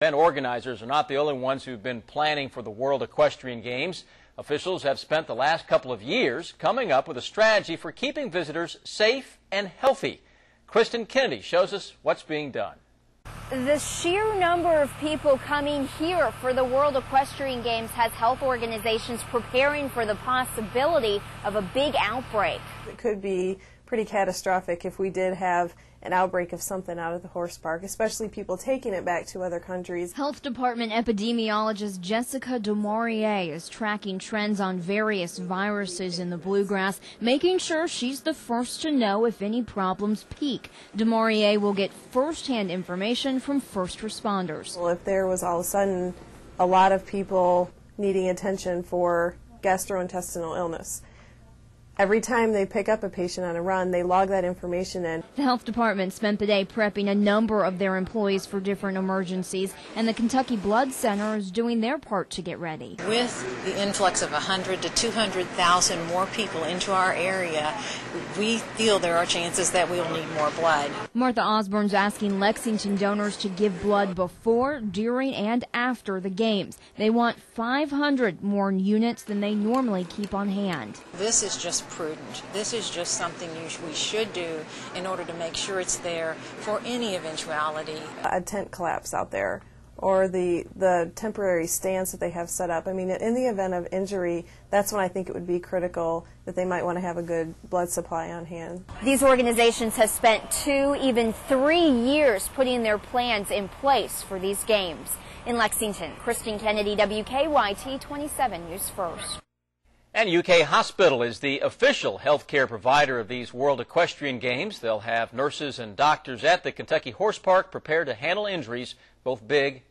Event organizers are not the only ones who've been planning for the World Equestrian Games. Officials have spent the last couple of years coming up with a strategy for keeping visitors safe and healthy. Kristen Kennedy shows us what's being done. The sheer number of people coming here for the World Equestrian Games has health organizations preparing for the possibility of a big outbreak. It could be pretty catastrophic if we did have an outbreak of something out of the horse park, especially people taking it back to other countries. Health Department epidemiologist Jessica DeMaurier is tracking trends on various viruses in the bluegrass, making sure she's the first to know if any problems peak. DeMaurier will get first-hand information from first responders. Well, if there was all of a sudden a lot of people needing attention for gastrointestinal illness, every time they pick up a patient on a run, they log that information in. The health department spent the day prepping a number of their employees for different emergencies, and the Kentucky Blood Center is doing their part to get ready. With the influx of 100 to 200,000 more people into our area, we feel there are chances that we will need more blood. Martha Osborne's asking Lexington donors to give blood before, during, and after the games. They want 500 more units than they normally keep on hand. This is just prudent. This is just something we should do in order to make sure it's there for any eventuality. A tent collapse out there, or the temporary stands that they have set up. I mean, in the event of injury, that's when I think it would be critical that they might want to have a good blood supply on hand. These organizations have spent 2, even 3 years putting their plans in place for these games. In Lexington, Kristen Kennedy, WKYT 27 News First. And UK Hospital is the official health care provider of these World Equestrian Games. They'll have nurses and doctors at the Kentucky Horse Park prepared to handle injuries, both big